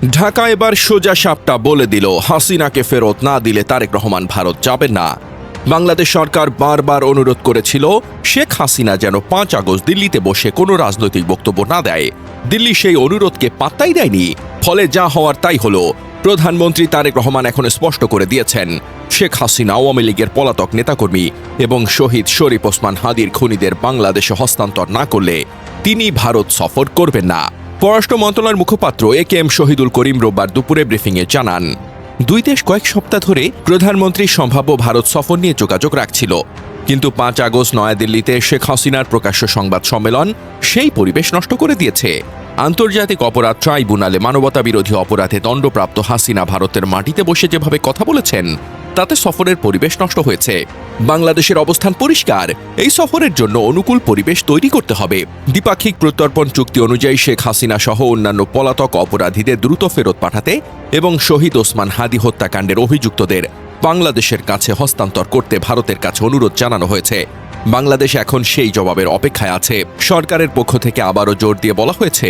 ঢাকা এবার সোজা সাপটা বলে দিল, হাসিনাকে ফেরত না দিলে তারেক রহমান ভারত যাবেন না। বাংলাদেশ সরকার বারবার অনুরোধ করেছিল শেখ হাসিনা যেন 5 আগস্ট দিল্লিতে বসে কোনো রাজনৈতিক বক্তব্য না দেয়। দিল্লি সেই অনুরোধকে পাত্তাই দেয়নি। ফলে যা হওয়ার তাই হলো। প্রধানমন্ত্রী তারেক রহমান এখন স্পষ্ট করে দিয়েছেন, শেখ হাসিনা আওয়ামী লীগের পলাতক নেতাকর্মী এবং শহীদ শরীফ ওসমান হাদির খুনিদের বাংলাদেশে হস্তান্তর না করলে তিনি ভারত সফর করবেন না। পররাষ্ট্র মন্ত্রণালয়ের মুখপাত্র একেএম শহীদুল করিম রোববার দুপুরে ব্রিফিংয়ে জানান, দুই দেশ কয়েক সপ্তাহ ধরে প্রধানমন্ত্রীর সম্ভাব্য ভারত সফর নিয়ে যোগাযোগ রাখছিল। কিন্তু 5 আগস্ট নয়াদিল্লিতে শেখ হাসিনার প্রকাশ্য সংবাদ সম্মেলন সেই পরিবেশ নষ্ট করে দিয়েছে। আন্তর্জাতিক অপরাধ ট্রাইব্যুনালে মানবতা বিরোধী অপরাধে দণ্ডপ্রাপ্ত হাসিনা ভারতের মাটিতে বসে যেভাবে কথা বলেছেন, তাতে সফরের পরিবেশ নষ্ট হয়েছে। বাংলাদেশের অবস্থান পরিষ্কার, এই সফরের জন্য অনুকূল পরিবেশ তৈরি করতে হবে। দ্বিপাক্ষিক প্রত্যর্পণ চুক্তি অনুযায়ী শেখ হাসিনা সহ অন্যান্য পলাতক অপরাধীদের দ্রুত ফেরত পাঠাতে এবং শহীদ ওসমান হাদি হত্যাকাণ্ডের অভিযুক্তদের বাংলাদেশের কাছে হস্তান্তর করতে ভারতের কাছে অনুরোধ জানানো হয়েছে। বাংলাদেশ এখন সেই জবাবের অপেক্ষায় আছে। সরকারের পক্ষ থেকে আবারও জোর দিয়ে বলা হয়েছে,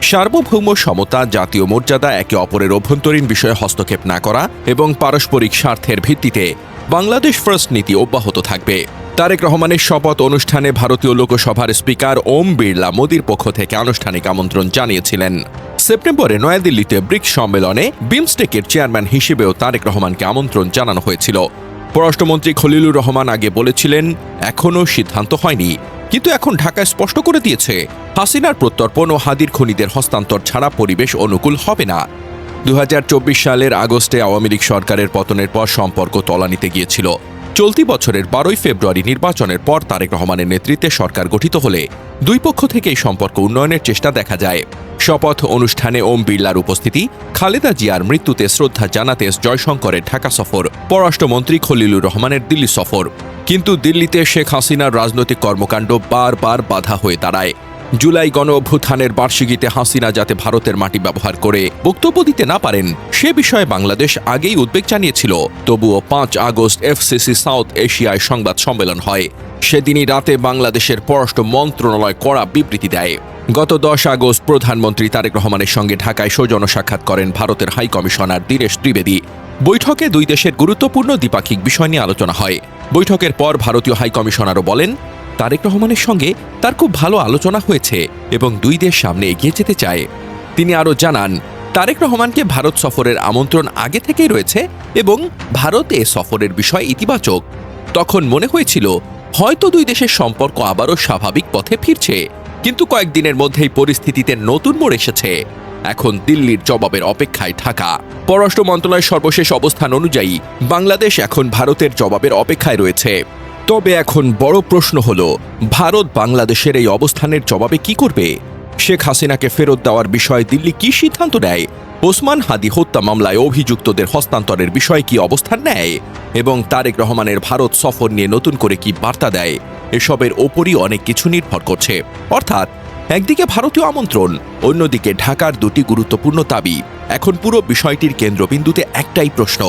সার্বভৌম সমতা, জাতীয় মর্যাদা, একে অপরের অভ্যন্তরীণ বিষয়ে হস্তক্ষেপ না করা এবং পারস্পরিক স্বার্থের ভিত্তিতে বাংলাদেশ ফার্স্ট নীতি অব্যাহত থাকবে। তারেক রহমানের শপথ অনুষ্ঠানে ভারতীয় লোকসভার স্পিকার ওম বিড়লা মোদির পক্ষ থেকে আনুষ্ঠানিক আমন্ত্রণ জানিয়েছিলেন। সেপ্টেম্বরে নয়াদিল্লিতে ব্রিক্স সম্মেলনে বিমস্টেকের চেয়ারম্যান হিসেবেও তারেক রহমানকে আমন্ত্রণ জানানো হয়েছিল। পররাষ্ট্রমন্ত্রী খলিলুর রহমান আগে বলেছিলেন, এখনও সিদ্ধান্ত হয়নি, কিন্তু এখন ঢাকায় স্পষ্ট করে দিয়েছে হাসিনার প্রত্যর্পণ ও হাদির খুনিদের হস্তান্তর ছাড়া পরিবেশ অনুকূল হবে না। 2024 সালের আগস্টে আওয়ামী লীগ সরকারের পতনের পর সম্পর্ক তলানিতে গিয়েছিল। চলতি বছরের 12 ফেব্রুয়ারি নির্বাচনের পর তারেক রহমানের নেতৃত্বে সরকার গঠিত হলে দুই পক্ষ থেকেই সম্পর্ক উন্নয়নের চেষ্টা দেখা যায়। শপথ অনুষ্ঠানে ওম বিড়লার উপস্থিতি, খালেদা জিয়ার মৃত্যুতে শ্রদ্ধা জানাতে জয়শঙ্করের ঢাকা সফর, পররাষ্ট্রমন্ত্রী খলিলুর রহমানের দিল্লি সফর। কিন্তু দিল্লিতে শেখ হাসিনার রাজনৈতিক কর্মকাণ্ড বারবার বাধা হয়ে দাঁড়ায়। জুলাই গণ অভ্যুত্থানের বার্ষিকীতে হাসিনা যাতে ভারতের মাটি ব্যবহার করে বক্তব্য দিতে না পারেন সে বিষয়ে বাংলাদেশ আগেই উদ্বেগ জানিয়েছিল। তবুও 5 আগস্ট এফসিসি সাউথ এশিয়ায় সংবাদ সম্মেলন হয়। সেদিনই রাতে বাংলাদেশের পররাষ্ট্র মন্ত্রণালয় কড়া বিবৃতি দেয়। গত 10 আগস্ট প্রধানমন্ত্রী তারেক রহমানের সঙ্গে ঢাকায় সৌজন্য সাক্ষাৎ করেন ভারতের হাই কমিশনার দীনেশ ত্রিবেদী। বৈঠকে দুই দেশের গুরুত্বপূর্ণ দ্বিপাক্ষিক বিষয় নিয়ে আলোচনা হয়। বৈঠকের পর ভারতীয় হাই কমিশনারও বলেন, তারেক রহমানের সঙ্গে তার খুব ভালো আলোচনা হয়েছে এবং দুই দেশ সামনে এগিয়ে যেতে চায়। তিনি আরও জানান, তারেক রহমানকে ভারত সফরের আমন্ত্রণ আগে থেকেই রয়েছে এবং ভারত এ সফরের বিষয় ইতিবাচক। তখন মনে হয়েছিল হয়তো দুই দেশের সম্পর্ক আবারও স্বাভাবিক পথে ফিরছে, কিন্তু কয়েকদিনের মধ্যেই পরিস্থিতিতে নতুন মোড় এসেছে। এখন দিল্লির জবাবের অপেক্ষায় ঢাকা। পররাষ্ট্র মন্ত্রণালয়ের সর্বশেষ অবস্থান অনুযায়ী বাংলাদেশ এখন ভারতের জবাবের অপেক্ষায় রয়েছে। তবে এখন বড় প্রশ্ন হল, ভারত বাংলাদেশের এই অবস্থানের জবাবে কি করবে? শেখ হাসিনাকে ফেরত দেওয়ার বিষয়ে দিল্লি কি সিদ্ধান্ত নেয়? ওসমান হাদি হত্যা মামলায় অভিযুক্তদের হস্তান্তরের বিষয়ে কি অবস্থান নেয়? এবং তারেক রহমানের ভারত সফর নিয়ে নতুন করে কি বার্তা দেয়? এসবের ওপরই অনেক কিছু নির্ভর করছে। অর্থাৎ একদিকে ভারতীয় আমন্ত্রণ, অন্যদিকে ঢাকার দুটি গুরুত্বপূর্ণ দাবি। এখন পুরো বিষয়টির কেন্দ্রবিন্দুতে একটাই প্রশ্ন,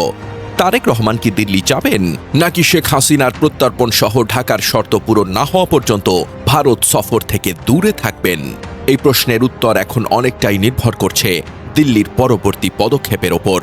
তারেক রহমান কি দিল্লি যাবেন, নাকি শেখ হাসিনার প্রত্যর্পণ সহ ঢাকার শর্ত পূরণ না হওয়া পর্যন্ত ভারত সফর থেকে দূরে থাকবেন? এই প্রশ্নের উত্তর এখন অনেকটাই নির্ভর করছে দিল্লির পরবর্তী পদক্ষেপের ওপর।